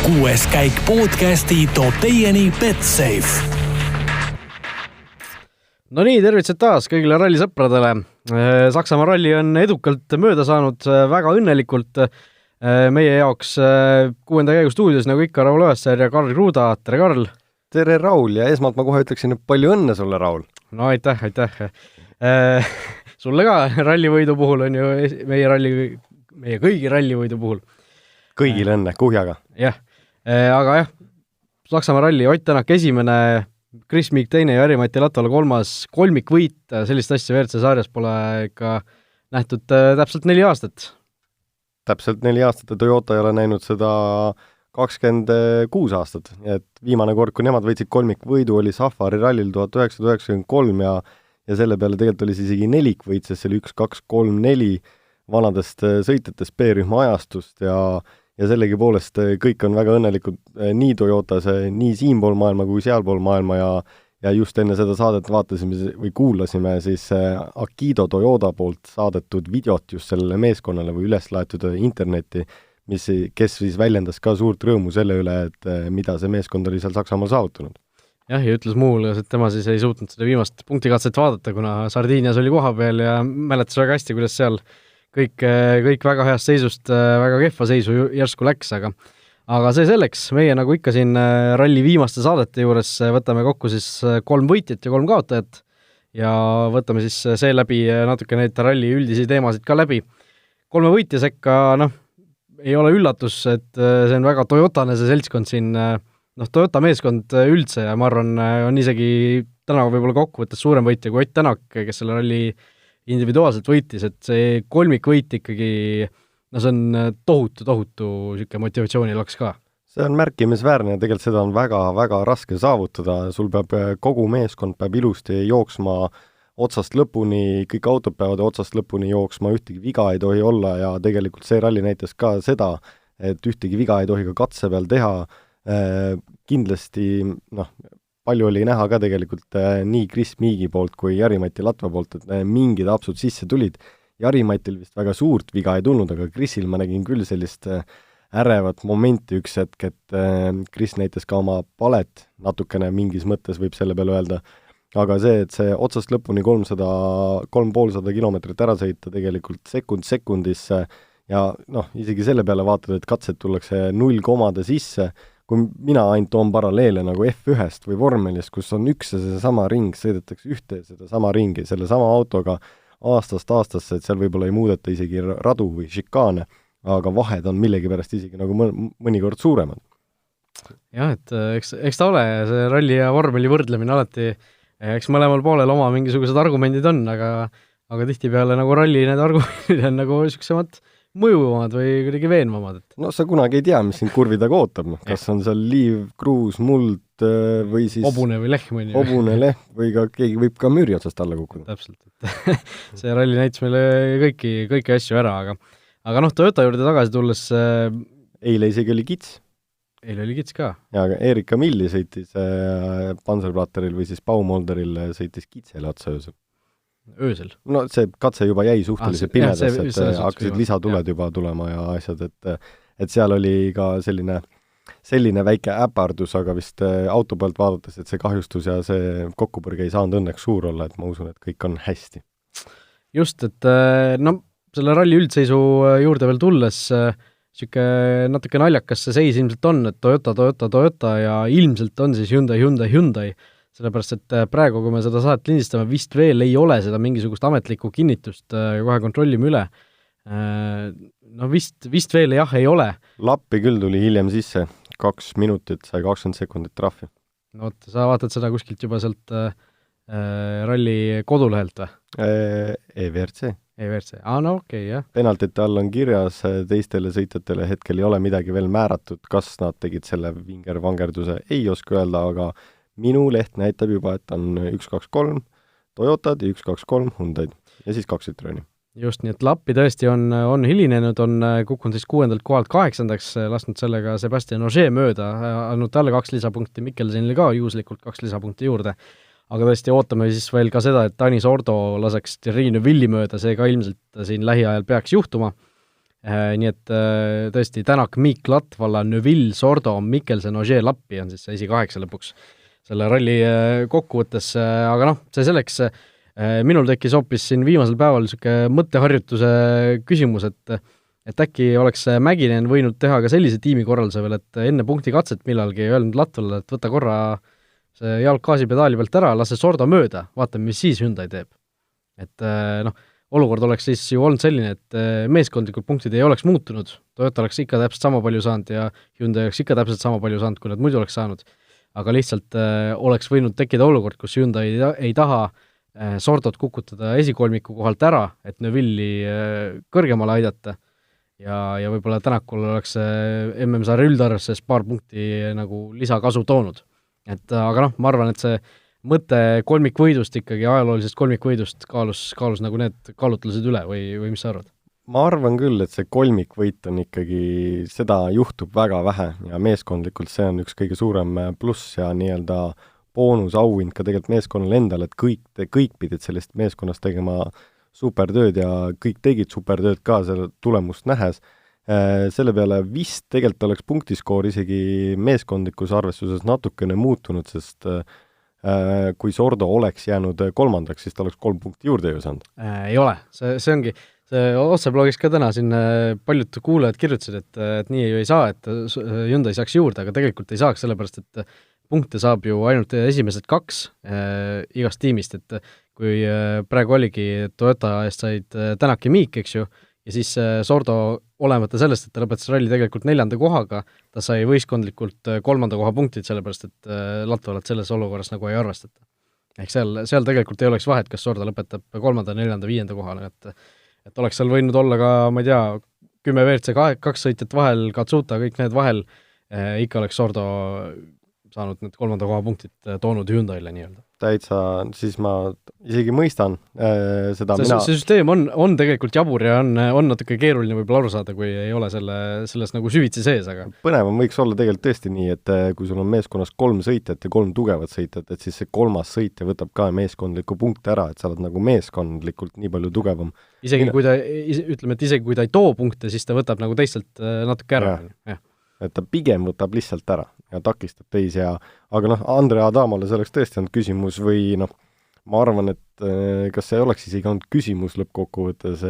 6. käik podcasti toob teieni Betsafe. No nii, tervitused taas kõigile rallisõpradele. Saksamaa ralli on edukalt mööda saanud, väga õnnelikult meie jaoks 6. käigu stuudios, nagu ikka, Raul Õessar ja Karl Kruda. Tere, Karl! Tere, Raul! Ja esmalt ma kohe ütleksin, et palju õnne sulle, Raul! No aitäh! Sulle ka rallivõidu puhul on ju meie kõigi rallivõidu puhul. Kõigile õnne, kuhjaga! Jah, aga jah, Saksamaa ralli, Ott Tänak esimene, Chris Meek teine ja Jari-Mati Latvala kolmas, kolmikvõit, sellist asja WRC sarjas pole ikka nähtud täpselt 4 aastat. Täpselt 4 aastat ja Toyota ei ole näinud seda 26 aastat, et viimane kord, kui nemad võitsid kolmikvõidu, oli Safari rallil 1993 ja selle peale tegelikult oli siis isegi nelikvõit, sest see oli 1, 2, 3, 4 vanadest sõitjatest B-rühma ajastust ja sellegipoolest kõik on väga õnnelikud nii Toyotas, nii siinpool maailma kui sealpool maailma ja just enne seda saadet vaatasime või kuulasime siis Akido Toyota poolt saadetud videot just sellele meeskonnale või üles laetud internetti, kes siis väljendas ka suurt rõõmu selle üle, et mida see meeskond oli seal Saksamaal saavutanud. Jah, ja ütles muu hulgas, et tema siis ei suutnud seda viimast punktikatset vaadata, kuna Sardiinias oli koha peal ja mäletas väga hästi, kuidas seal kõik väga heast seisust, väga kehva seisu järsku läks, aga see selleks, meie nagu ikka siin ralli viimaste saadete juures võtame kokku siis 3 võitjat ja 3 kaotajat ja võtame siis seeläbi natuke neid ralli üldisi teemasid ka läbi. 3 võitja sekka, ei ole üllatus, et see on väga Toyotane see seltskond siin, Toyota meeskond üldse ja ma arvan, on isegi täna võib-olla kokkuvõttes suurem võitja kui Ott Tänak, kes selle ralli individuaalselt võitis, et see kolmikvõit ikkagi, see on tohutu siuke motivatsioonilaks ka. See on märkimisväärne ja tegelikult seda on väga raske saavutada, sul peab kogu meeskond peab ilusti jooksma otsast lõpuni, kõik autod peavad otsast lõpuni jooksma, ühtegi viga ei tohi olla ja tegelikult see ralli näitas ka seda, et ühtegi viga ei tohi ka katse peal teha, kindlasti, palju oli näha ka tegelikult nii Chris Meegi poolt kui Jari-Mati Latva poolt, et mingid apsud sisse tulid. Jari-Matil vist väga suurt viga ei tulnud, aga Chrisil ma nägin küll sellist ärevat momenti üks hetk, et Chris näitas ka oma palet natukene mingis mõttes võib selle peale öelda, aga et see otsast lõpuni 350 kilomeetrit ära sõita tegelikult sekundisse ja isegi selle peale vaatad, et katsed tullakse 0 komade sisse, kui mina ainult toon paralleele nagu F1-st või vormelist, kus on üks ja seesama ring, sõidetakse ühte sedasama ringi, selle sama autoga aastast aastasse, et seal võib-olla ei muudeta isegi radu või šikaane, aga vahed on millegipärast isegi nagu mõnikord suuremad. Jah, et eks ta ole, see ralli ja vormeli võrdlemine alati, eks mõlemal poolel oma mingisugused argumendid on, aga tihtipeale nagu ralli need argumendid on nagu süksemad mõjuvamad või kuidagi veenvamad. Sa kunagi ei tea, mis sind kurvi taga ootab, kas on seal liiv, kruus, muld või siis hobune või lehm hobune, lehm või ka keegi võib ka müüri otsast alla kukkuda. Täpselt, et see ralli näitas meile kõiki asju ära, aga Toyota juurde tagasi tulles eile isegi oli kits. Eile oli kits ka. Ja Erik Camilli sõitis Panzerplatteril või siis Baumolderil sõitis kitsele otsa öösel. See katse juba jäi suhteliselt pimedas, et hakkasid lisatuled juba tulema ja asjad, et seal oli ka selline väike äpardus, aga vist auto pealt vaadates, et see kahjustus ja see kokkupõrge ei saanud õnneks suur olla, et ma usun, et kõik on hästi. Just, et selle ralli üldseisu juurde veel tulles siuke natuke naljakas see seis ilmselt on, et Toyota ja ilmselt on siis Hyundai, sellepärast, et praegu, kui me seda saadet lindistame, vist veel ei ole seda mingisugust ametlikku kinnitust, kohe kontrollime üle. Vist veel jah, ei ole. Lappi küll tuli hiljem sisse, 2 minutit, sai 20 sekundit trahvi. Sa vaatad seda kuskilt juba sealt ralli kodulehelt või? EWRC. Okei, jah. Penaltite all on kirjas, teistele sõitjatele hetkel ei ole midagi veel määratud, kas nad tegid selle vingervangerduse, ei oska öelda, aga minu leht näitab juba, et on 1-2-3 Toyotad ja 1-2-3 Hyundaid ja siis 2 Citroeni. Just, nii et Lappi tõesti on hilinenud, on kukkunud siis 6. kohalt 8. lasknud sellega Sebastian Ogier mööda, andnud talle 2 lisapunkti, Mikkelsenile ka juhuslikult 2 lisapunkti juurde. Aga tõesti ootame siis veel ka seda, et Tanis Ordo laseks Thierry Neuvilli mööda, see ka ilmselt siin lähiajal peaks juhtuma. nii et tõesti Tänak, Miik, Latvala, Neuville, Sordo, Mikkelsen, Ogier, Lappi on siis see esi-8 lõpuks selle ralli kokkuvõttes, aga noh, see selleks, minul tekkis hoopis siin viimasel päeval niisugune mõtteharjutuse küsimus, et äkki oleks Mäkinen võinud teha ka sellise tiimikorralduse veel, et enne punktikatset millalgi öelnud Latvalale, et võta korra see jalg gaasipedaali pealt ära, lase Sordo mööda, vaatame, mis siis Hyundai teeb. Et noh, olukord oleks siis ju olnud selline, et meeskondlikud punktid ei oleks muutunud, Toyota oleks ikka täpselt sama palju saanud ja Hyundai oleks ikka täpselt sama palju saanud, kui nad muidu oleks saanud, aga lihtsalt oleks võinud tekkida olukord, kus Hyundai ei taha Sordot kukutada esikolmiku kohalt ära, et Neuville'i kõrgemale aidata ja võib-olla Tänakul oleks MM-sarja üldarvestuses paar punkti nagu lisakasu toonud. Et aga noh, ma arvan, et see mõte kolmikvõidust ikkagi, ajaloolisest kolmikvõidust kaalus nagu need kaalutlused üle või mis sa arvad? Ma arvan küll, et see kolmikvõit on ikkagi, seda juhtub väga vähe ja meeskondlikult see on üks kõige suurem pluss ja nii-öelda boonusauhind ka tegelikult meeskonnale endale, et kõik pidid sellest meeskonnast tegema supertööd ja kõik tegid supertööd ka selle tulemust nähes. Selle peale vist tegelikult oleks punktiskoor isegi meeskondlikus arvestuses natukene muutunud, sest kui Sordo oleks jäänud kolmandaks, siis ta oleks 3 punkti juurde ju saanud. Ei ole, see ongi, see otseblogis ka täna siin paljud kuulajad kirjutasid, et nii ju ei saa, et Hyundai saaks juurde, aga tegelikult ei saaks, sellepärast et punkte saab ju ainult esimesed 2 igast tiimist, et kui praegu oligi Toyota eest said Tänak ja Miik, eks ju, ja siis Sordo, olemata sellest, et ta lõpetas ralli tegelikult 4. kohaga, ta sai võistkondlikult 3. koha punktid, sellepärast et Latvalat selles olukorras nagu ei arvestata. Ehk seal tegelikult ei oleks vahet, kas Sordo lõpetab 3., 4., 5. kohale, et oleks seal võinud olla ka, ma ei tea, 10 WRC 2 sõitjat vahel, Katsuta, kõik need vahel, ikka oleks Sordo saanud need 3. koha punktid toonud Hyundaile nii-öelda. Täitsa, siis ma isegi mõistan seda see süsteem on tegelikult jabur ja on natuke keeruline võib-olla aru saada, kui ei ole selles nagu süvitsi sees, aga põnevam võiks olla tegelikult tõesti nii, et kui sul on meeskonnas 3 sõitjat ja 3 tugevat sõitjat, et siis see 3. sõitja võtab ka meeskondliku punkte ära, et sa oled nagu meeskondlikult nii palju tugevam. Ütleme, et isegi kui ta ei too punkte, siis ta võtab nagu teistelt natuke ära. Ja. Et ta pigem võtab lihtsalt ära ja takistab teisi aga noh, Andre Adamale see oleks tõesti olnud küsimus või noh, ma arvan, et kas see oleks isegi olnud küsimus lõppkokkuvõttes,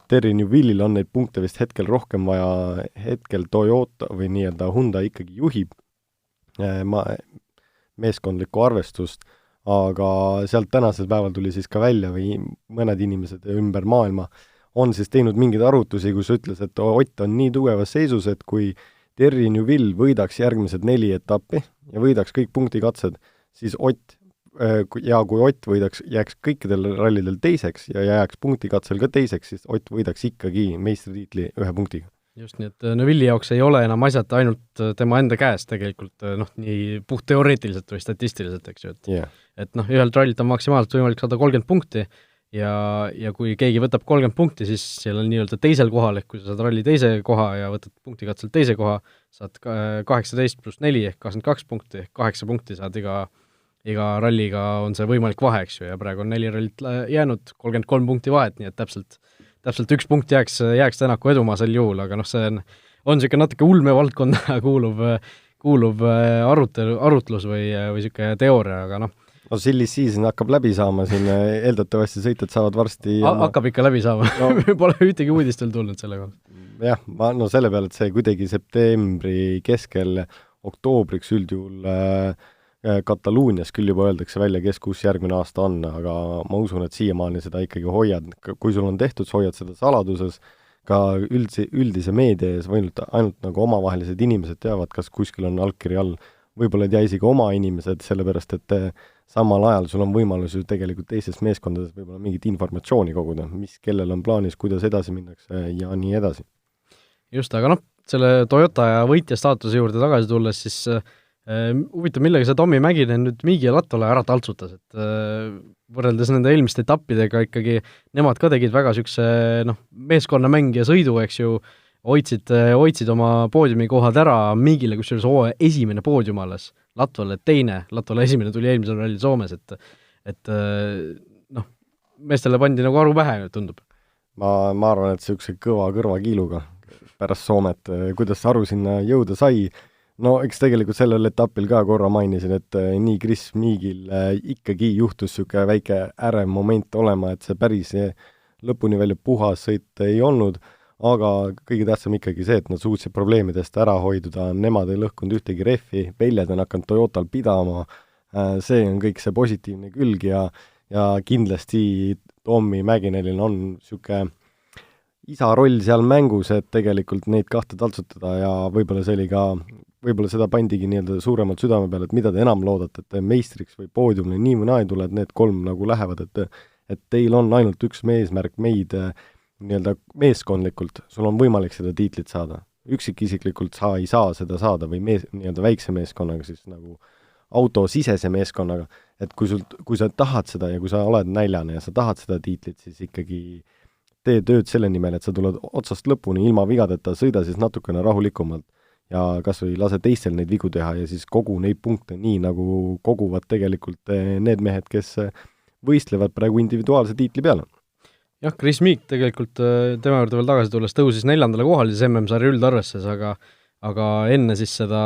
Terry Neuvillil on neid punkte vist hetkel rohkem vaja, hetkel Toyota või nii-öelda Hyundai ikkagi juhib meeskondlikku arvestust, aga sealt tänasel päeval tuli siis ka välja või mõned inimesed ümber maailma on siis teinud mingeid arvutusi, kus ütles, et Ott on nii tugevas seisus, et kui Terry Neuville võidaks järgmised 4 etappi ja võidaks kõik punktikatsed, siis Ott, ja kui Ott jääks kõikidel rallidel teiseks ja jääks punktikatsel ka teiseks, siis Ott võidaks ikkagi meistritiitli 1 punktiga. Just nii, et Neuville'i jaoks ei ole enam asjad ainult tema enda käes tegelikult, noh, nii puht teoreetiliselt või statistiliselt, eks ju, et noh, ühelt rallilt on maksimaalselt võimalik saada 30 punkti, ja kui keegi võtab 30 punkti, siis seal on nii-öelda teisel kohal, ehk kui sa saad ralli teise koha ja võtad punktikatselt teise koha, saad 18 + 4 ehk 22 punkti, ehk 8 punkti saad iga ralliga on see võimalik vahe, eks ju, ja praegu on 4 rallit jäänud, 33 punkti vahet, nii et täpselt 1 punkt jääks Tänaku edumaa sel juhul, aga noh, see on niisugune natuke ulmevaldkonda kuuluv arutlus või niisugune teooria, aga noh, no silly season hakkab läbi saama, siin eeldatavasti sõitjad saavad varsti hakkab ikka läbi saama no. Pole ühtegi uudist veel tulnud selle kohta. Jah, selle peale, et see kuidagi septembri keskel oktoobriks üldjuhul Kataluunias küll juba öeldakse välja, kes kus järgmine aasta on, aga ma usun, et siiamaani seda ikkagi hoiad, kui sul on tehtud, sa hoiad seda saladuses, ka üldise meedia ees või ainult nagu omavahelised inimesed teavad, kas kuskil on allkiri all, võib-olla ei tea isegi oma inimesed, sellepärast et samal ajal sul on võimalus ju tegelikult teistes meeskondades võib-olla mingit informatsiooni koguda, mis kellel on plaanis, kuidas edasi minnakse ja nii edasi. Just, aga noh, selle Toyota ja võitja staatuse juurde tagasi tulles, siis huvitav, millega see Tommi Mäkinen nüüd Miigi ja Latvale ära taltsutas, et võrreldes nende eelmiste etappidega ikkagi nemad ka tegid väga niisuguse meeskonnamäng ja sõidu, eks ju, hoidsid oma poodiumi kohad ära, Miigile kusjuures hooaja esimene poodium alles, Latvale teine, Latvale esimene tuli eelmisel rallil Soomes, et meestele pandi nagu aru pähe, tundub. ma arvan, et niisuguse kõva kõrvakiiluga pärast Soomet, kuidas Aru sinna jõuda sai, no eks tegelikult sellel etapil ka korra mainisin, et nii Chris Meagil ikkagi juhtus niisugune väike ärev moment olema, et see päris lõpuni välja puhas sõit ei olnud, aga kõige tähtsam ikkagi see, et nad suutsid probleemidest ära hoiduda, nemad ei lõhkunud ühtegi rehvi, väljad on hakanud Toyotal pidama, see on kõik see positiivne külg ja kindlasti Tommi Mäkinenil on niisugune isa roll seal mängus, et tegelikult neid kahte taltsutada ja võib-olla see oli ka, võib-olla seda pandigi nii-öelda suuremalt südame peale, et mida te enam loodate, et meistriks või poodiumile nii või naa ei tule, et need 3 nagu lähevad, et teil on ainult üks eesmärk meid nii-öelda meeskondlikult, sul on võimalik seda tiitlit saada. Üksikisiklikult sa ei saa seda saada või nii-öelda väikse meeskonnaga, siis nagu autosisese meeskonnaga, et kui sa tahad seda ja kui sa oled näljane ja sa tahad seda tiitlit, siis ikkagi tee tööd selle nimel, et sa tuled otsast lõpuni ilma vigadeta, sõida siis natukene rahulikumalt ja kas või lase teistel neid vigu teha ja siis kogu neid punkte nii, nagu koguvad tegelikult need mehed, kes võistlevad praegu individuaalse tiitli peale. Jah, Chris Meek tegelikult tema juurde veel tagasi tulles tõusis 4. kohal siis MM-sarja üldarvestuses, aga enne siis seda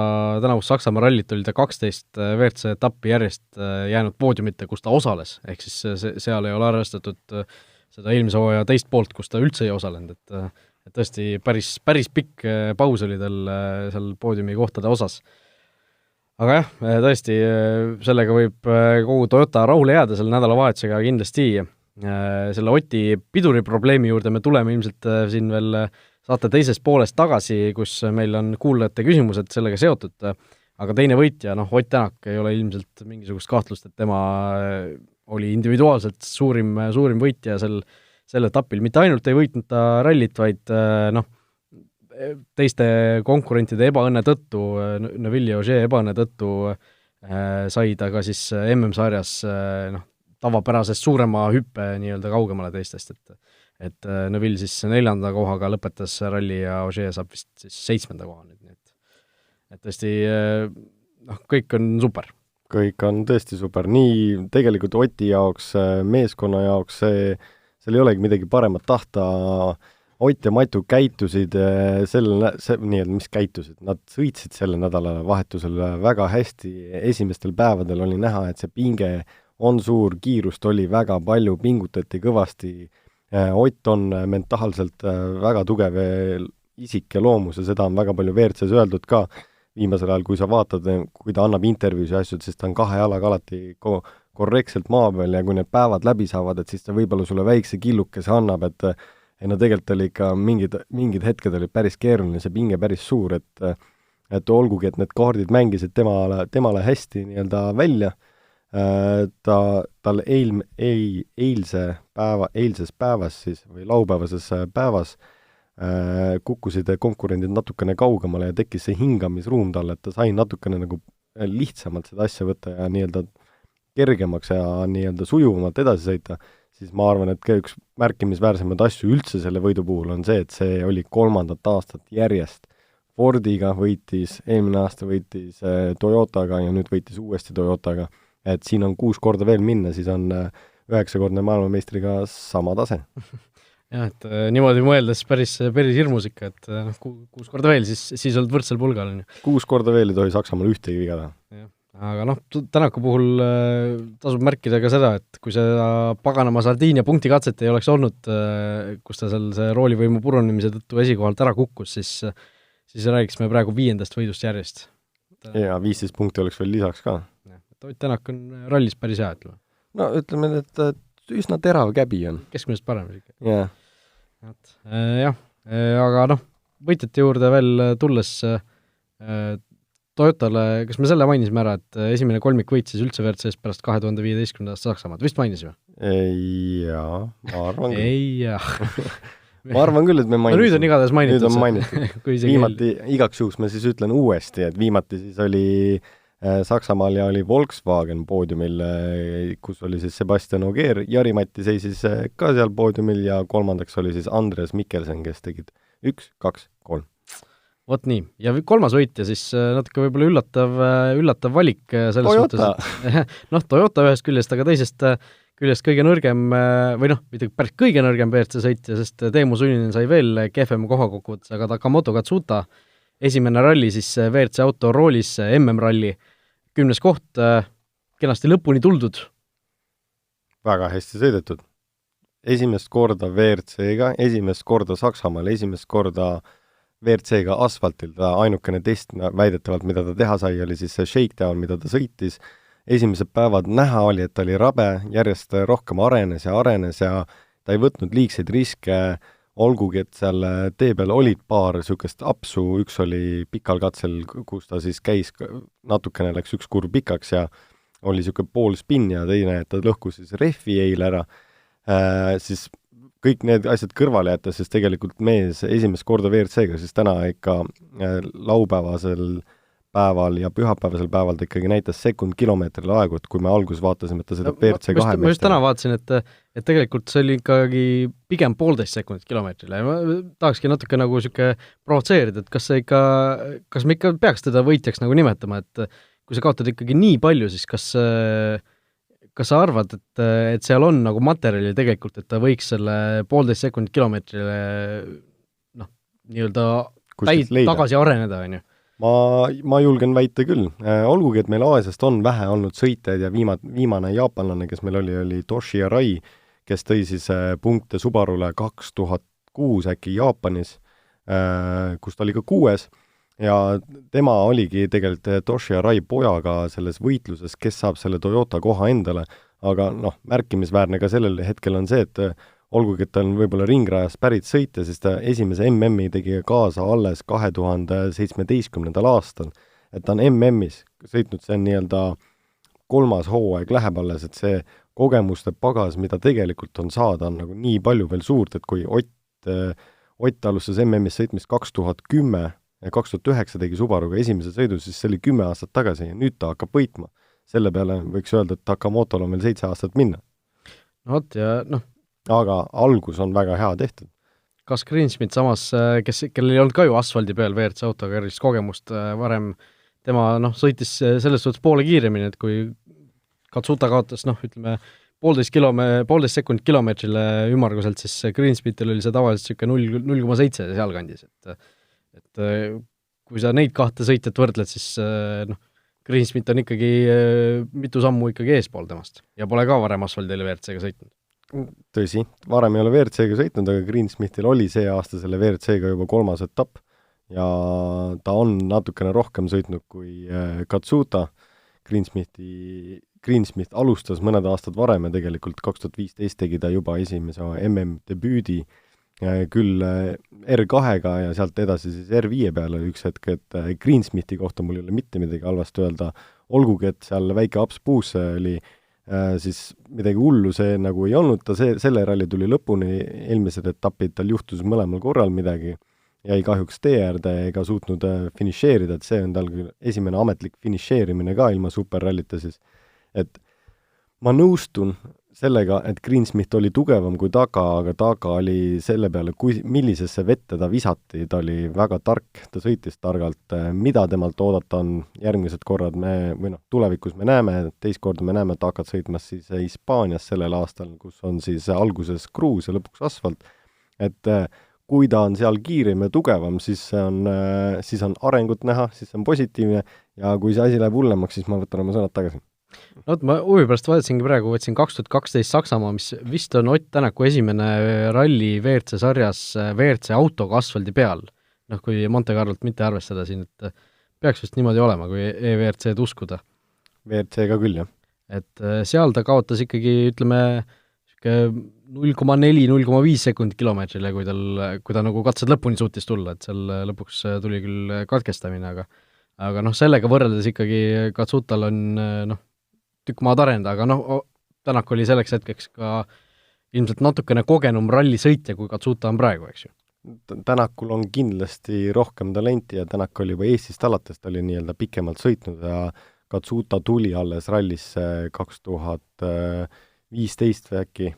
tänavust Saksamaa rallit oli ta 12 WRC etappi järjest jäänud poodiumite, kus ta osales, ehk siis seal ei ole arvestatud seda eelmise hooaja teist poolt, kus ta üldse ei osalenud, et tõesti päris pikk paus oli tal seal poodiumi kohtade osas. Aga jah, tõesti, sellega võib kogu Toyota rahule jääda selle nädalavahetusega kindlasti. Selle Oti piduri probleemi juurde me tuleme ilmselt siin veel saate teisest poolest tagasi, kus meil on kuulajate küsimused sellega seotud, aga teine võitja, Ott Tänak ei ole ilmselt mingisugust kahtlust, et tema oli individuaalselt suurim võitja sel etapil, mitte ainult ei võitnud ta rallit, vaid teiste konkurentide ebaõnne tõttu, Neville ja Ogier ebaõnne tõttu sai ta ka siis MM-sarjas tavapärasest suurema hüppe nii-öelda kaugemale teistest, et Neville siis 4. kohaga lõpetas ralli ja Ogier saab vist siis 7. koha nüüd, nii et tõesti kõik on super. Kõik on tõesti super, nii tegelikult Oti jaoks, meeskonna jaoks, seal ei olegi midagi paremat tahta, Ott ja Matu käitusid mis käitusid, nad sõitsid selle nädala vahetusel väga hästi, esimestel päevadel oli näha, et see pinge on suur, kiirust oli väga palju, pingutati kõvasti, Ott on mentaalselt väga tugev isik ja loomus ja seda on väga palju WRC-s öeldud ka, viimasel ajal, kui sa vaatad, kui ta annab intervjuus ja asjad, siis ta on 2 jalaga alati korrektselt maa peal ja kui need päevad läbi saavad, et siis ta võib-olla sulle väikse killukese annab, et tegelikult oli ikka mingid hetked olid päris keeruline, see pinge päris suur, et olgugi, et need kaardid mängisid temale hästi nii-öelda välja, tal eilses päevas siis või laupäevases päevas kukkusid konkurendid natukene kaugemale ja tekkis see hingamisruum talle, et ta sai natukene nagu lihtsamalt seda asja võtta ja nii-öelda kergemaks ja nii-öelda sujuvamalt edasi sõita, siis ma arvan, et üks märkimisväärsemaid asju üldse selle võidu puhul on see, et see oli 3. aastat järjest. Fordiga võitis, eelmine aasta võitis Toyotaga ja nüüd võitis uuesti Toyotaga, et siin on 6 korda veel minna, siis on 9-kordne maailmameistriga sama tase. Jah, et niimoodi mõeldes päris hirmus ikka, et 6 korda veel, siis oled võrdsel pulgal. 6 korda veel ei tohi Saksamaal ühtegi viga teha. Aga Tänaku puhul tasub märkida ka seda, et kui seda paganama Sardiinia punktikatset ei oleks olnud, kus ta seal see roolivõimu purunemise tõttu esikohalt ära kukkus, siis räägiks me praegu 5. võidust järjest. Ja 15 punkti oleks veel lisaks ka. Ott Tänak on rallis päris hea, ütleme. No ütleme, et üsna terav käbi on. Keskmisest parem ikka. Yeah. Jah, aga võitjate juurde veel tulles Toyotale, kas me selle mainisime ära, et esimene kolmik võitsis üldse WRC-st pärast 2015. Saksamaad, vist mainisime? Jaa, ma arvan küll. Ma arvan küll, et me mainisime. Nüüd on igatahes mainitud. Nüüd on mainitud. Viimati, igaks juhuks ma siis ütlen uuesti, et viimati siis oli Saksamaal ja oli Volkswagen poodiumil, kus oli siis Sebastian Ogier, Jari-Matti seisis ka seal poodiumil ja kolmandaks oli siis Andres Mikkelsen, kes tegid 1, 2, 3. Vot nii, ja kolmas võitja siis natuke võib-olla üllatav valik selles Toyota. suhtes, Toyota ühest küljest, aga teisest küljest kõige nõrgem või mitte päris kõige nõrgem WRC sõitja, sest Teemu Suninen sai veel kehvema koha kokkuvõttes, aga Takamoto Katsuta, esimene ralli siis WRC auto roolis, MM-ralli, 10. koht, kenasti lõpuni tuldud. Väga hästi sõidetud. Esimest korda WRC-ga, esimest korda Saksamaal, esimest korda WRC-ga asfaltil, ta ainukene test väidetavalt, mida ta teha sai, oli siis see shakedown, mida ta sõitis. Esimesed päevad näha oli, et ta oli rabe, järjest rohkem arenes ja ta ei võtnud liigseid riske, olgugi, et seal tee peal olid paar niisugust apsu, üks oli pikal katsel, kus ta siis käis, natukene läks üks kurv pikaks ja oli niisugune pool spinn ja teine, et ta lõhkus siis rehvi eile ära, siis kõik need asjad kõrvale jätta, sest tegelikult mees esimest korda WRC-ga, siis täna ikka laupäevasel päeval ja pühapäevasel päeval ta ikkagi näitas sekund-kilomeetrile aegu, et kui me alguses vaatasime, et ta sõidab WRC 2 ma just täna vaatasin, et tegelikult see oli ikkagi pigem 1,5 sekundit kilomeetrile ja ma tahakski natuke nagu niisugune provotseerida, et kas me ikka peaks teda võitjaks nagu nimetama, et kui sa kaotad ikkagi nii palju, siis kas sa arvad, et seal on nagu materjali tegelikult, et ta võiks selle 1,5 sekundit kilomeetrile nii-öelda tagasi areneda, on ju? Ma julgen väita küll. Olgugi, et meil Aasiast on vähe olnud sõiteid ja viimane jaapanlane, kes meil oli Toshi Arai, kes tõi siis punkte Subarule 2006 äkki Jaapanis, kus ta oli ka 6. Ja tema oligi tegelikult Toshi Arai pojaga selles võitluses, kes saab selle Toyota koha endale, aga märkimisväärne ka sellel hetkel on see, et olgugi, et ta on võib-olla ringrajast pärit sõitja, siis ta esimese MM-i tegi kaasa alles 2017. aastal. Et ta on MM-is sõitnud, see on nii-öelda 3. hooaeg läheb alles, et see kogemuste pagas, mida tegelikult on saada, on nagu nii palju veel suurt, et kui Ott alustas MM-is sõitmist 2010 ja 2009 tegi Subaruga esimese sõidu, siis see oli 10 aastat tagasi ja nüüd ta hakkab võitma. Selle peale võiks öelda, et Takamotol on veel 7 aastat minna. Aga algus on väga hea tehtud. Kas Greensmith samas, kellel ei olnud ka ju asfaldi peal WRC autoga erilist kogemust varem, tema sõitis selles suhtes poole kiiremini, et kui Katsuta kaotas, 1,5 sekundit kilomeetrile ümmarguselt, siis Greensmithil oli see tavaliselt 0,7 sealkandis, et kui sa neid kahte sõitjat võrdled, siis Greensmith on ikkagi mitu sammu ikkagi eespool temast ja pole ka varem asfaldile WRC-ga sõitnud. Tõsi, varem ei ole WRC-ga sõitnud, aga Greensmithil oli see aasta selle WRC-ga juba 3. etapp ja ta on natukene rohkem sõitnud kui Katsuta. Greensmith alustas mõned aastad varem ja tegelikult 2015 tegi ta juba esimese MM-debüüdi küll R2-ga ja sealt edasi siis R5 peale üks hetk, et Greensmithi kohta mul ei ole mitte midagi halvasti öelda, olgugi, et seal väike aps puusse oli siis midagi hullu see nagu ei olnud, ta selle ralli tuli lõpuni, eelmised etapid tal juhtus mõlemal korral midagi, jäi kahjuks tee äärde ega suutnud finišeerida, et see on tal küll esimene ametlik finišeerimine ka ilma superrallita siis, et ma nõustun sellega, et Greensmith oli tugevam kui Taka, aga Taka oli selle peale, millisesse vette ta visati, ta oli väga tark, ta sõitis targalt, mida temalt oodata on järgmised korrad, tulevikus me näeme, teist korda me näeme Takat sõitmas siis Hispaanias sellel aastal, kus on siis alguses kruus ja lõpuks asfalt, et kui ta on seal kiirem ja tugevam, siis on arengut näha, siis on positiivne ja kui see asi läheb hullemaks, siis ma võtan oma sõnad tagasi. Ma huvi pärast võtsin 2012 Saksamaa, mis vist on Ott Tänaku esimene ralli WRC sarjas WRC autoga asfaldi peal, kui Monte Carlolt mitte arvestada siin, et peaks vist niimoodi olema, kui EWRC-d uskuda. WRC-ga küll, jah. Et seal ta kaotas ikkagi, 0,4-0,5 sekundit kilomeetrile, kui ta nagu katsed lõpuni suutis tulla, et seal lõpuks tuli küll katkestamine, aga sellega võrreldes ikkagi Katsutal on tükk maad arenda, aga Tänak oli selleks hetkeks ka ilmselt natukene kogenum rallisõitja, kui Katsuta on praegu, eks ju. Tänakul on kindlasti rohkem talenti ja Tänak oli juba Eestist alates, ta oli nii-öelda pikemalt sõitnud ja Katsuta tuli alles rallisse 2015 või äkki,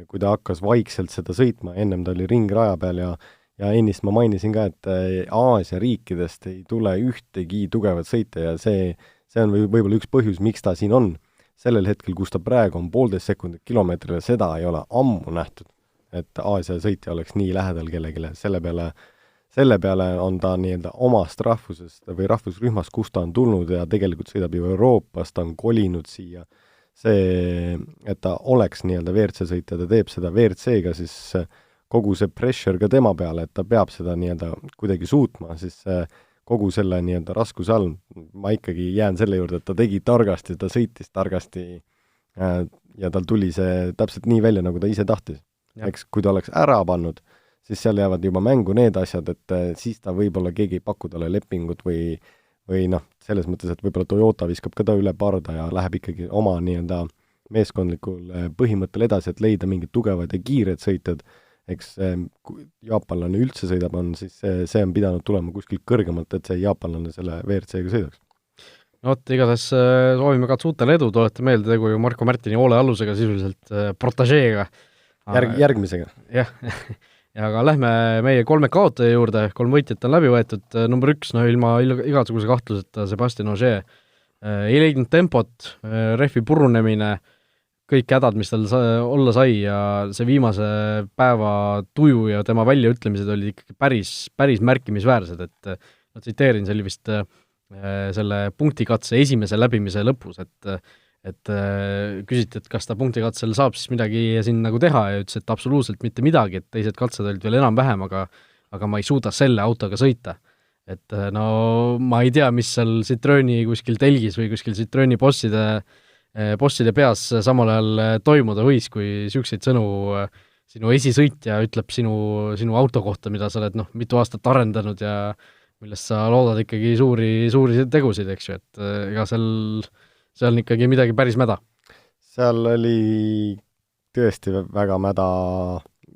kui ta hakkas vaikselt seda sõitma, ennem ta oli ringraja peal ja ja ennist ma mainisin ka, et Aasia riikidest ei tule ühtegi tugevat sõita ja see on võib-olla üks põhjus, miks ta siin on. Sellel hetkel, kus ta praegu on 1,5 sekundit kilomeetrile, seda ei ole ammu nähtud, et Aasia sõitja oleks nii lähedal kellegile. Selle peale on ta nii-öelda omast rahvusest või rahvusrühmast, kus ta on tulnud ja tegelikult sõidab ju Euroopas, ta on kolinud siia. See, et ta oleks nii-öelda WRC-sõitja, ta teeb seda WRC-ga, siis kogu see pressure ka tema peale, et ta peab seda nii-öelda kuidagi suutma, siis kogu selle nii-öelda raskuse all ma ikkagi jään selle juurde, et ta tegi targasti, ta sõitis targasti ja tal tuli see täpselt nii välja, nagu ta ise tahtis. Eks kui ta oleks ära pannud, siis seal jäävad juba mängu need asjad, et siis ta võib-olla keegi ei paku talle lepingut või selles mõttes, et võib-olla Toyota viskab ka ta üle parda ja läheb ikkagi oma nii-öelda meeskondlikul põhimõttel edasi, et leida mingid tugevad ja kiired sõitjad. Eks kui jaapanlane üldse sõidab, siis see on pidanud tulema kuskilt kõrgemalt, et see jaapanlane selle WRC-ga sõidaks. No igatahes soovime Katsutele edu, olete meelde tegu ju Marko Märtini Ole Allusega sisuliselt protažeega. Järgmisega. Jah, ja aga lähme meie 3 kaotaja juurde, 3 võitjat on läbi võetud, number 1, ilma igasuguse kahtluseta Sébastien Ogier ei leidnud tempot, rehvi purunemine, kõik hädad, mis tal olla sai ja see viimase päeva tuju ja tema väljaütlemised olid ikkagi päris märkimisväärsed, et ma tsiteerin, see oli vist selle punktikatse esimese läbimise lõpus, et küsiti, et kas ta punktikatsel saab siis midagi siin nagu teha ja ütles, et absoluutselt mitte midagi, et teised katsed olid veel enam-vähem, aga ma ei suuda selle autoga sõita. Et no ma ei tea, mis seal Citroeni kuskil telgis või kuskil Citroeni bosside peas samal ajal toimuda võis, kui siukseid sõnu sinu esisõitja ütleb sinu auto kohta, mida sa oled mitu aastat arendanud ja millest sa loodad ikkagi suuri tegusid, eks ju, et ega seal on ikkagi midagi päris mäda. Seal oli tõesti väga mäda,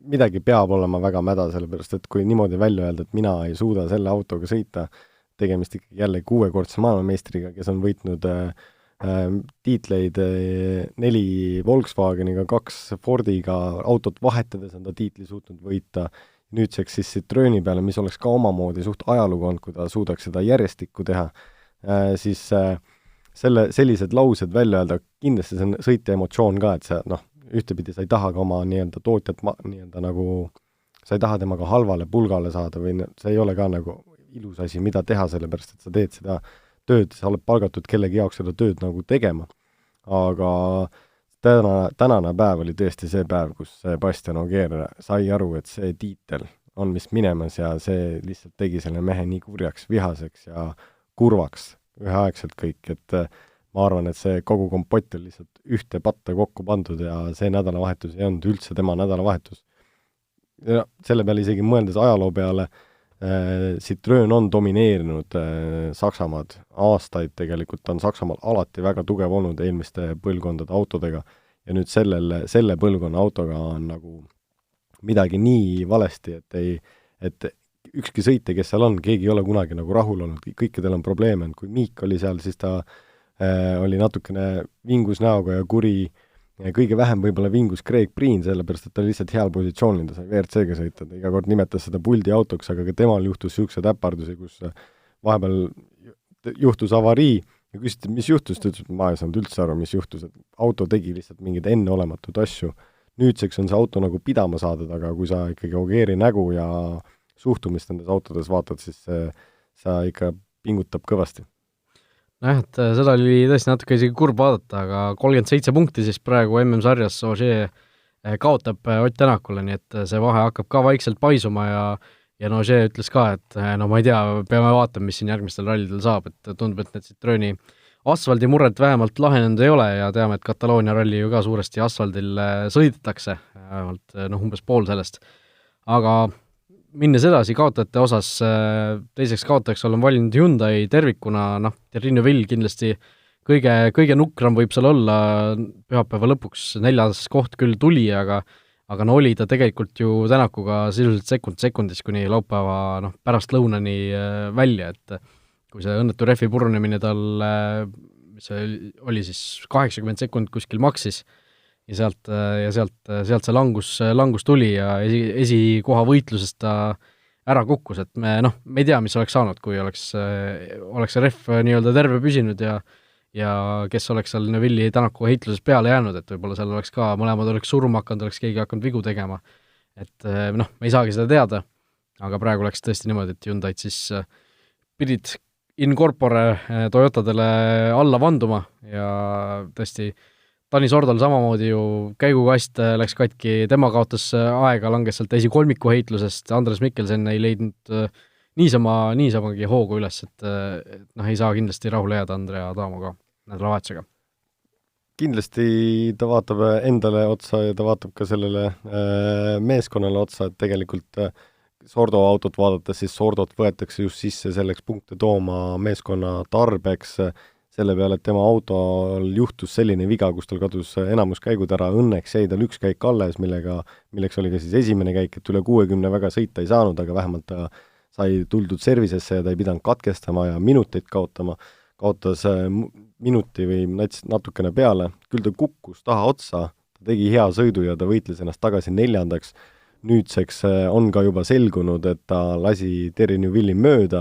midagi peab olema väga mäda, sellepärast et kui niimoodi välja öelda, et mina ei suuda selle autoga sõita, tegemist ikkagi jälle 6-kordse maailmameistriga, kes on võitnud tiitleid 4 Volkswageniga, 2 Fordiga, autot vahetades on ta tiitli suutnud võita, nüüdseks siis Citroeni peale, mis oleks ka omamoodi suht ajalugu olnud, kui ta suudaks seda järjestikku teha, siis sellised laused välja öelda, kindlasti see on sõitja emotsioon ka, et see ühtepidi sa ei taha ka oma nii-öelda tootjat nii-öelda nagu, sa ei taha temaga halvale pulgale saada või see ei ole ka nagu ilus asi, mida teha, sellepärast et sa teed seda tööd, sa oled palgatud kellegi jaoks seda tööd nagu tegema. Aga tänane päev oli tõesti see päev, kus Sébastien Ogier sai aru, et see tiitel on vist minemas ja see lihtsalt tegi selle mehe nii kurjaks, vihaseks ja kurvaks üheaegselt kõik, et ma arvan, et see kogu kompott on lihtsalt ühte patta kokku pandud ja see nädalavahetus ei olnud üldse tema nädalavahetus. Ja selle peale isegi mõeldes ajaloo peale, Citroen on domineerinud Saksamaad aastaid, tegelikult on Saksamaal alati väga tugev olnud eelmiste põlvkondade autodega ja nüüd selle põlvkonna autoga on nagu midagi nii valesti, et ükski sõitja, kes seal on, keegi ei ole kunagi nagu rahul olnud, kõikidel on probleeme, kui Miik oli seal, siis ta oli natukene vingus näoga ja kuri, kõige vähem võib-olla vingus Craig Breen, sellepärast et ta oli lihtsalt heal positsioonil, ta sai WRC-ga sõita, ta iga kord nimetas seda puldi autoks, aga ka temal juhtus niisugused äpardusi, kus vahepeal juhtus avarii ja küsiti, mis juhtus, ta ütles, et ma ei saanud üldse aru, mis juhtus, et auto tegi lihtsalt mingeid enneolematud asju. Nüüdseks on see auto nagu pidama saadud, aga kui sa ikkagi Ogieri nägu ja suhtumist nendes autodes vaatad, siis sa ikka pingutab kõvasti. Et seda oli tõesti natuke isegi kurb vaadata, aga 37 punkti siis praegu MM-sarjas Ogier kaotab Ott Tänakule, nii et see vahe hakkab ka vaikselt paisuma ja Ogier ütles ka, et ma ei tea, peame vaatama, mis siin järgmistel rallidel saab, et tundub, et need Citroeni asfaldimurret vähemalt lahenenud ei ole ja teame, et Kataloonia ralli ju ka suuresti asfaldil sõidetakse, vähemalt umbes pool sellest, aga minnes edasi kaotajate osas, teiseks kaotajaks olen valinud Hyundai tervikuna, Thierry Neuville kindlasti kõige nukram võib seal olla, pühapäeva lõpuks 4. koht küll tuli, aga oli ta tegelikult ju Tänakuga sisuliselt sekundis kuni laupäeva pärast lõunani välja, et kui see õnnetu rehvi purunemine tal, see oli siis 80 sekundit kuskil maksis, ja sealt see langus tuli ja esikoha võitlusest ta ära kukkus, et me ei tea, mis oleks saanud, kui oleks see ref nii-öelda terve püsinud ja kes oleks seal Neville'i Tänaku heitluses peale jäänud, et võib-olla seal oleks ka, mõlemad oleks surma hakanud, oleks keegi hakanud vigu tegema. Et me ei saagi seda teada, aga praegu läks tõesti niimoodi, et Hyundai'd siis pidid in corpore Toyotadele alla vanduma ja tõesti Tanis Ordal samamoodi ju käigukast läks katki, tema kaotas aega, langes sealt esikolmiku heitlusest, Andres Mikkelsen ei leidnud niisamagi hoogu üles, et ei saa kindlasti rahule jääda Andrea Adamoga nädalavahetusega. Kindlasti ta vaatab endale otsa ja ta vaatab ka sellele meeskonnale otsa, et tegelikult Sordo autot vaadates, siis Sordot võetakse just sisse selleks punkte tooma meeskonna tarbeks, selle peale, et tema autol juhtus selline viga, kus tal kadus enamus käigud ära, õnneks jäi tal üks käik alles, milleks oli ka siis esimene käik, et üle 60 väga sõita ei saanud, aga vähemalt ta sai tuldud servisesse ja ta ei pidanud katkestama ja minuteid kaotas minuti või natukene peale, küll ta kukkus taha otsa, ta tegi hea sõidu ja ta võitles ennast tagasi 4. Nüüdseks on ka juba selgunud, et ta lasi Terry Newville'i mööda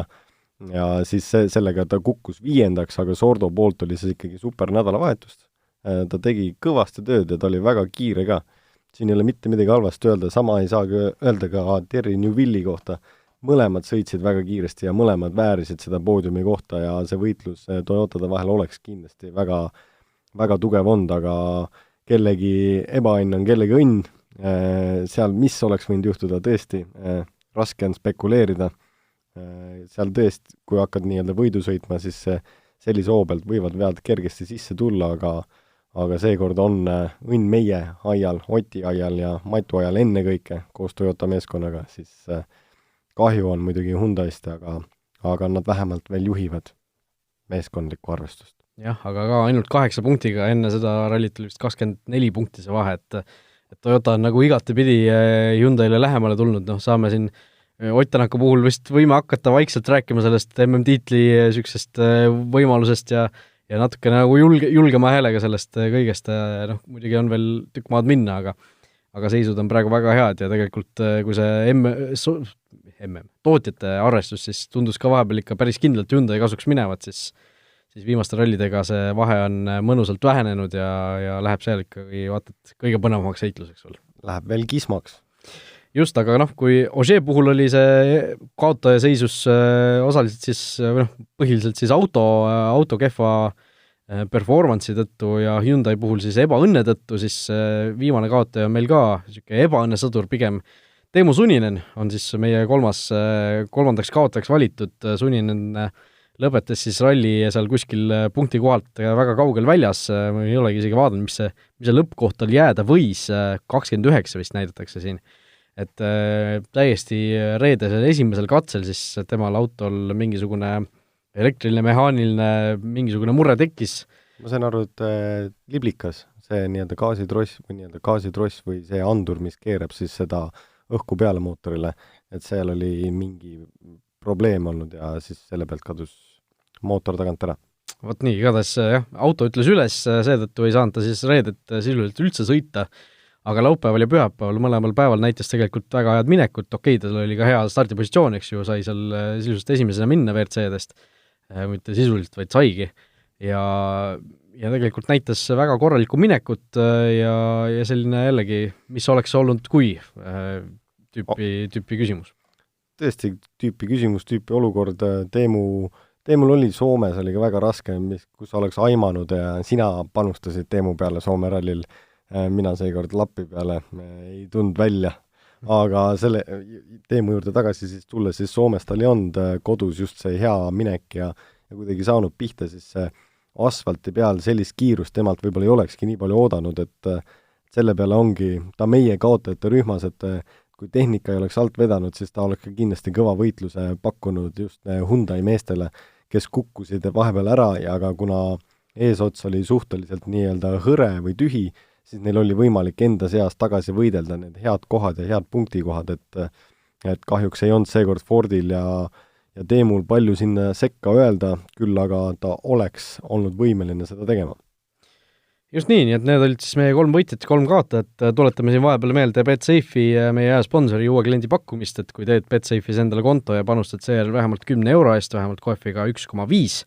ja siis sellega ta kukkus 5., aga Sordo poolt oli see ikkagi super nädalavahetust. Ta tegi kõvasti tööd ja ta oli väga kiire ka. Siin ei ole mitte midagi halvasti öelda, sama ei saagi öelda ka Terry Newville'i kohta. Mõlemad sõitsid väga kiiresti ja mõlemad väärisid seda poodiumi kohta ja see võitlus Toyotade vahel oleks kindlasti väga, väga tugev olnud, aga kellegi ebaõnn on kellegi õnn. Seal mis oleks võinud juhtuda tõesti, raske on spekuleerida. Seal tõesti, kui hakkad nii-öelda võidu sõitma, siis sellise hoo pealt võivad vead kergesti sisse tulla, aga seekord on õnn meie aial, Oti aial ja Matu aial ennekõike koos Toyota meeskonnaga, siis kahju on muidugi Hyundai'st, aga nad vähemalt veel juhivad meeskondlikku arvestust. Jah, aga ka ainult 8 punktiga, enne seda rallit oli vist 24 punkti see vahe, et Toyota on nagu igatepidi Hyundai'le lähemale tulnud, saame siin Ott Tänaku puhul vist võime hakata vaikselt rääkima sellest MM-tiitli süksest võimalusest ja natukene nagu julgema häälega sellest kõigest, muidugi on veel tükk maad minna, aga seisud on praegu väga head ja tegelikult kui see tootjate arvestus siis tundus ka vahepeal ikka päris kindlalt Hyundai kasuks minevat, siis viimaste rallidega see vahe on mõnusalt vähenenud ja läheb seal ikkagi vaatad kõige põnevamaks heitluseks veel. Läheb veel kismaks. Just, aga kui Ogier puhul oli see kaotaja seisus osaliselt siis, põhiliselt siis auto kehva performance'i tõttu ja Hyundai puhul siis ebaõnne tõttu, siis viimane kaotaja on meil ka ebaõnne sõdur pigem. Teemu Suninen on siis meie kolmandaks kaotajaks valitud, Suninen lõpetas siis ralli seal kuskil punkti kohalt väga kaugel väljas, ma ei olegi isegi vaadanud, mis see lõppkoht tal jääda võis, 29 vist näidatakse siin. Et täiesti reedesel esimesel katsel siis temal autol mingisugune elektriline, mehaaniline, mingisugune murre tekkis. Ma sain aru, et liblikas, see nii-öelda gaasitross või see andur, mis keerab siis seda õhku peale mootorile, et seal oli mingi probleem olnud ja siis selle pealt kadus mootor tagant ära. Vot nii, igatahes auto ütles üles, seetõttu ei saanud ta siis reedet sisuliselt üldse sõita, aga laupäeval ja pühapäeval mõlemal päeval näitas tegelikult väga head minekut, tal oli ka hea stardipositsioon, eks ju, sai seal sisuliselt esimesena minna WRC-dest, mitte sisuliselt, vaid saigi, ja tegelikult näitas väga korralikku minekut ja selline jällegi, mis oleks olnud kui tüüpi küsimus. Tõesti, tüüpi küsimus, tüüpi olukord, Teemul oli Soomes, oli ka väga raske, kus oleks aimanud ja sina panustasid Teemu peale Soome rallil, mina seekord Lappi peale ei tundnud välja, aga selle Teemu juurde tagasi siis tulles, siis Soomes tal ei olnud kodus just see hea minek ja kuidagi saanud pihta, siis see asfalti peal sellist kiirust temalt võib-olla ei olekski nii palju oodanud, et selle peale ongi ta meie kaotajate rühmas, et kui tehnika ei oleks alt vedanud, siis ta oleks ka kindlasti kõva võitluse pakkunud just Hyundai meestele, kes kukkusid vahepeal ära ja aga kuna eesots oli suhteliselt nii-öelda hõre või tühi, siis neil oli võimalik enda seas tagasi võidelda need head kohad ja head punktikohad, et kahjuks ei olnud seekord Fordil ja Teemul palju sinna sekka öelda, küll aga ta oleks olnud võimeline seda tegema. Just nii et need olid siis meie 3 võitjat, 3 kaotajat, tuletame siin vahepeal meelde Betsafe'i meie hea sponsori uue kliendi pakkumist, et kui teed Betsafe'is endale konto ja panustad seejärel vähemalt 10 euro eest, vähemalt kohviga 1,5,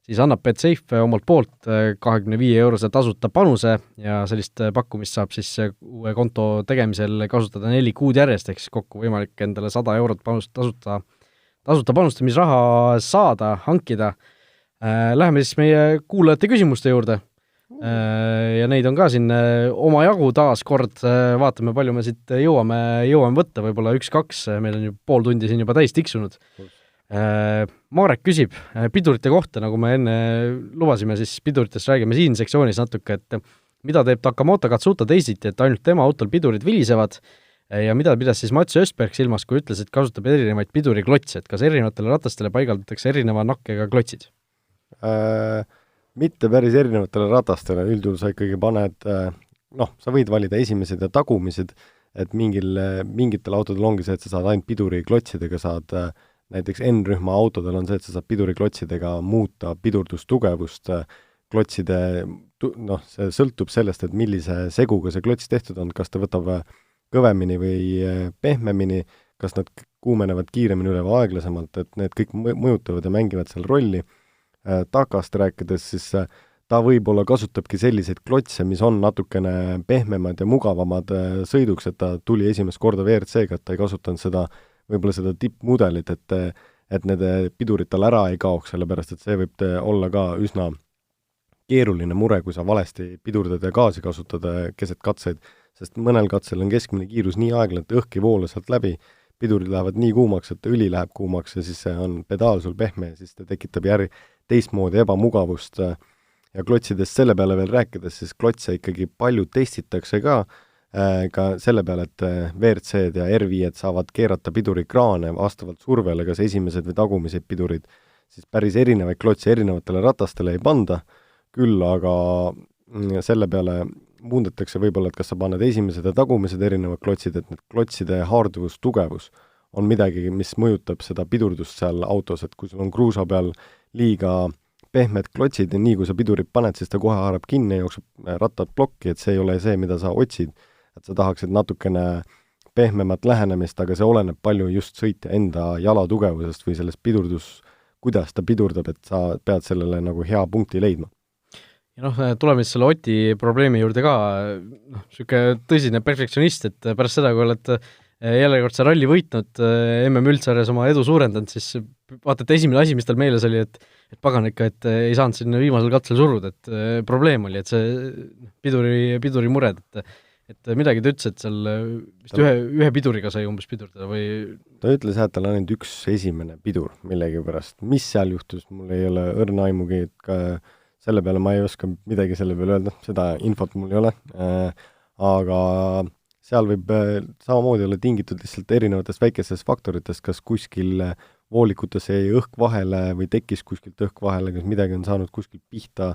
siis annab Betsafe omalt poolt 25-eurose tasuta panuse ja sellist pakkumist saab siis uue konto tegemisel kasutada 4 kuud järjest, ehk siis kokku võimalik endale 100 eurot tasuta panustamisraha saada, hankida. Läheme siis meie kuulajate küsimuste juurde. Ja neid on ka siin omajagu taas kord, vaatame palju me siit jõuame võtta, võib-olla 1-2, meil on ju pool tundi siin juba täis tiksunud. Marek küsib pidurite kohta, nagu me enne lubasime, siis piduritest räägime siin sektsioonis natuke, et mida teeb Takamoto Katsuta teisiti, et ainult tema autol pidurid vilisevad ja mida pidas siis Mats Ösberg silmas, kui ütles, et kasutab erinevaid piduriklotse, et kas erinevatele ratastele paigaldatakse erineva nakkega klotsid? Mitte päris erinevatele ratastele, üldjuhul sa ikkagi paned, sa võid valida esimesed ja tagumised, et mingitel autodel ongi see, et sa saad ainult piduriklotsidega, saad näiteks N-rühma autodel on see, et sa saad piduriklotsidega muuta pidurdustugevust, klotside, see sõltub sellest, et millise seguga see klots tehtud on, kas ta võtab kõvemini või pehmemini, kas nad kuumenevad kiiremini üle või aeglasemalt, et need kõik mõjutavad ja mängivad seal rolli. Takast rääkides, siis ta võib-olla kasutabki selliseid klotse, mis on natukene pehmemad ja mugavamad sõiduks, et ta tuli esimest korda WRC-ga, et ta ei kasutanud võib-olla seda tippmudelit, et need pidurid tal ära ei kaoks, sellepärast et see võib olla ka üsna keeruline mure, kui sa valesti pidurdad ja gaasi kasutad keset katseid, sest mõnel katsel on keskmine kiirus nii aeglane, et õhk ei voola sealt läbi, pidurid lähevad nii kuumaks, et õli läheb kuumaks ja siis on pedaal sul pehme ja siis ta tekitab teistmoodi ebamugavust ja klotsidest selle peale veel rääkides, siis klotse ikkagi palju testitakse ka selle peale, et WRC-d ja R5-d saavad keerata pidurikraane vastavalt survele, kas esimesed või tagumised pidurid, siis päris erinevaid klotse erinevatele ratastele ei panda, küll aga selle peale muundatakse võib-olla, et kas sa paned esimesed ja tagumised erinevad klotsid, et need klotside haarduvus, tugevus on midagi, mis mõjutab seda pidurdust seal autos, et kui sul on kruusa peal liiga pehmed klotsid ja nii kui sa pidurit paned, siis ta kohe haarab kinni ja jookseb rattad plokki, et see ei ole see, mida sa otsid, et sa tahaksid natukene pehmemat lähenemist, aga see oleneb palju just sõitja enda jala tugevusest või sellest kuidas ta pidurdab, et sa pead sellele nagu hea punkti leidma. Ja tuleme selle Oti probleemi juurde ka, niisugune tõsine perfektsionist, et pärast seda, kui oled jälle kord see ralli võitnud, MM üldsarjas oma edu suurendanud, siis vaata, et esimene asi, mis tal meeles oli, et pagan ikka, et ei saanud sinna viimasel katsel suruda, et probleem oli, et see piduri mured, et midagi ta ütles, et seal vist ühe piduriga sai umbes pidurdada või? Ta ütles, et tal on ainult üks esimene pidur millegi pärast. Mis seal juhtus, mul ei ole õrna aimugi, et ka selle peale ma ei oska midagi selle peale öelda, seda infot mul ei ole, aga seal võib samamoodi olla tingitud lihtsalt erinevatest väikestest faktoritest, kas kuskil voolikutes jäi õhk vahele või tekkis kuskilt õhk vahele, kas midagi on saanud kuskilt pihta,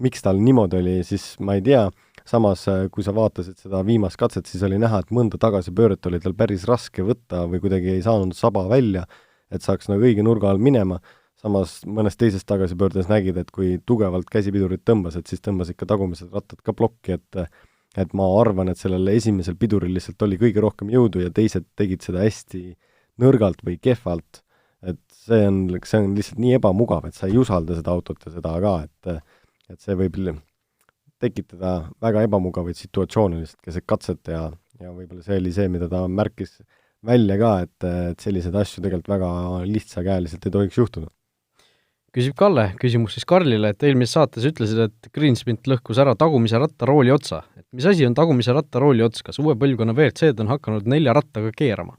miks tal niimoodi oli, siis ma ei tea, samas kui sa vaatasid seda viimast katset, siis oli näha, et mõnda tagasipööret oli tal päris raske võtta või kuidagi ei saanud saba välja, et saaks nagu õige nurga all minema, samas mõnes teises tagasipöördes nägid, et kui tugevalt käsipidurit tõmbas, et siis tõmbas ikka tagumised rattad ka plokki, et ma arvan, et sellel esimesel piduril lihtsalt oli kõige rohkem jõudu ja teised tegid seda hästi nõrgalt või kehvalt, et see on lihtsalt nii ebamugav, et sa ei usalda seda autot ja seda ka, et see võib tekitada väga ebamugavaid situatsioone lihtsalt keset katset ja võib-olla see oli see, mida ta märkis välja ka, et sellised asju tegelikult väga lihtsakäeliselt ei tohiks juhtuda. Küsib Kalle, küsimus siis Karlile, et eelmises saates ütlesid, et Greensmith lõhkus ära tagumise ratta rooli otsa. Et mis asi on tagumise ratta rooli ots? Kas uue põlvkonna WRC-d on hakanud 4 rattaga keerama?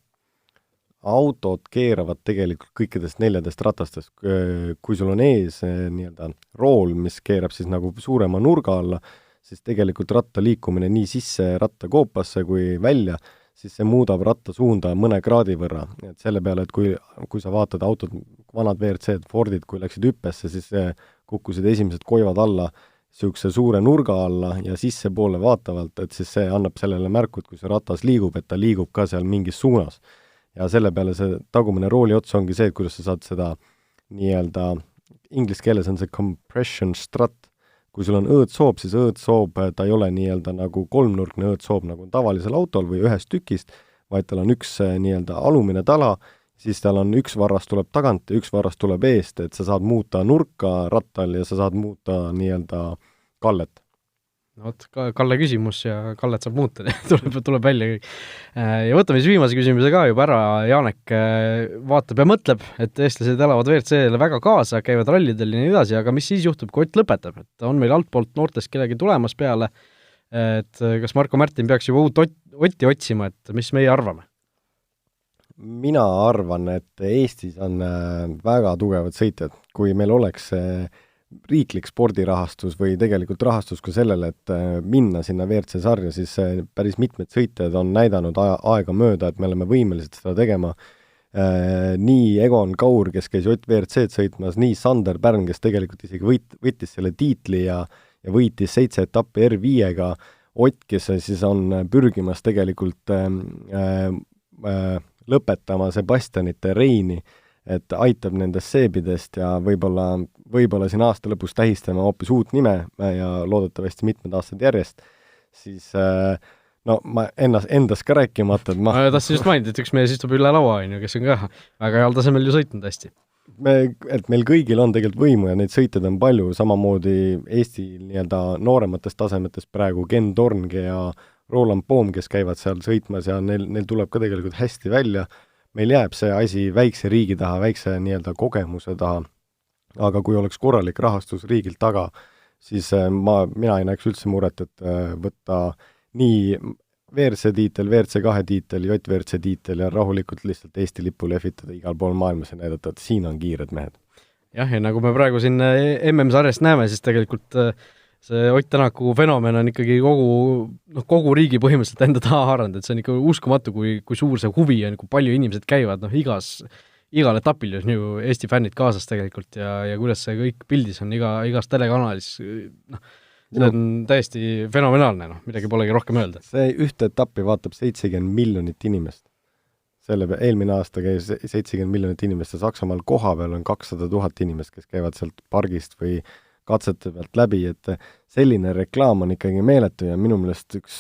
Autod keeravad tegelikult kõikidest 4 ratastest. Kui sul on ees nii-öelda rool, mis keerab siis nagu suurema nurga alla, siis tegelikult ratta liikumine nii sisse ratta koopasse kui välja, siis see muudab ratta suunda mõne kraadi võrra. Et selle peale, et kui sa vaatad autod, vanad WRC-d, Fordid, kui läksid hüppesse, siis kukkusid esimesed koivad alla niisuguse suure nurga alla ja sissepoole vaatavalt, et siis see annab sellele märku, et kui see ratas liigub, et ta liigub ka seal mingis suunas. Ja selle peale see tagumine rooli ots ongi see, et kuidas sa saad seda nii-öelda, inglise keeles on see compression strut, kui sul on õõtsoob, siis õõtsoob, ta ei ole nii-öelda nagu kolmnurkne õõtsoob nagu tavalisel autol või ühest tükist, vaid tal on üks nii-öelda alumine tala, siis tal on üks varras tuleb tagant ja üks varras tuleb eest, et sa saad muuta nurka rattal ja sa saad muuta nii-öelda kallet. No vot, Kalle küsimus ja Kallet saab muuta, tuleb välja kõik. Ja võtame siis viimase küsimuse ka juba ära, Janek vaatab ja mõtleb, et eestlased elavad WRC-le väga kaasa, käivad rallidel ja nii edasi, aga mis siis juhtub, kui Ott lõpetab, et on meil altpoolt noortest kellegi tulemas peale, et kas Marko Märtin peaks juba uut Otti otsima, et mis meie arvame? Mina arvan, et Eestis on väga tugevad sõitjad, kui meil oleks riiklik spordirahastus või tegelikult rahastus ka sellele, et minna sinna WRC sarja, siis päris mitmed sõitjad on näidanud aega mööda, et me oleme võimelised seda tegema. Nii Egon Kaur, kes käis Ott WRC-d sõitmas, nii Sander Pärn, kes tegelikult isegi võttis selle tiitli ja võitis 7 etappi R5-ga, Ott, kes siis on pürgimas tegelikult lõpetama Sebastianite Reini, et aitab nendest seebidest ja võib-olla siin aasta lõpus tähistame hoopis uut nime ja loodetavasti mitmed aastad järjest, siis no ma endas ka rääkimata, et ma tahtsin just mainida, et üks mees istub üle laua, kes on ka väga heal tasemel ju sõitnud hästi. Et meil kõigil on tegelikult võimu ja neid sõitjad on palju, samamoodi Eesti nii-öelda noorematest tasemetest praegu Ken Tornge ja Roland Poom, kes käivad seal sõitmas ja neil tuleb ka tegelikult hästi välja. Meil jääb see asi väikse riigi taha, väikse nii-öelda kogemuse taha, aga kui oleks korralik rahastus riigilt taga, siis mina ei näeks üldse muret, et võtta nii WRC tiitel, WRC 2 tiitel, JWRC tiitel ja rahulikult lihtsalt Eesti lipu lehvitada igal pool maailmas ja näidata, et siin on kiired mehed. Jah, ja nagu me praegu siin MM-sarjast näeme, siis tegelikult see Ott Tänaku fenomen on ikkagi kogu riigi põhimõtteliselt enda taha haaranud, et see on ikka uskumatu, kui suur see huvi on, kui palju inimesed käivad, igal etapil on ju Eesti fännid kaasas tegelikult ja kuidas see kõik pildis on igas telekanalis, see on täiesti fenomenaalne, midagi polegi rohkem öelda. See ühte etappi vaatab 70 miljonit inimest. Eelmine aasta käis 70 miljonit inimest ja Saksamaal koha peal on 200 000 inimest, kes käivad sealt pargist või katsete pealt läbi, et selline reklaam on ikkagi meeletu ja minu meelest üks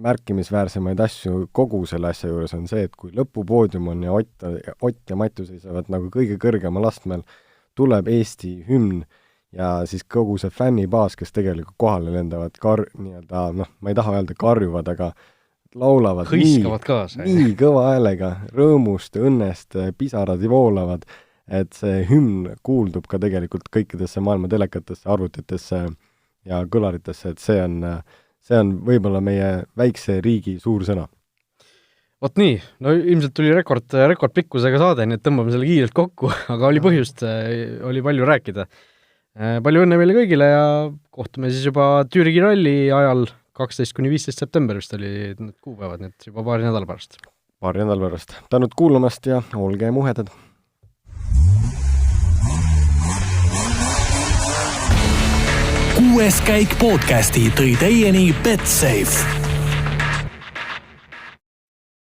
märkimisväärsemaid asju kogu selle asja juures on see, et kui lõpupoodium on ja Ott ja Matu seisavad nagu kõige kõrgemal astmel, tuleb Eesti hümn ja siis kogu see fännibaas, kes tegelikult kohale lendavad, nii-öelda, ma ei taha öelda karjuvad, aga laulavad nii kõva häälega, rõõmust, õnnest, pisarad voolavad, et see hümn kuuldub ka tegelikult kõikidesse maailma telekatesse, arvutitesse ja kõlaritesse, et see on võib-olla meie väikse riigi suur sõna. Vot nii, no ilmselt tuli rekordpikkusega saade, nii et tõmbame selle kiirelt kokku, aga oli põhjust, oli palju rääkida. Palju õnne meile kõigile ja kohtume siis juba Türgi ralli ajal 12-15 september vist oli need kuupäevad, nii et juba paari nädala pärast. Tänud kuulamast ja olge muhedad! Kuues käik podcasti tõi teieni Betsafe.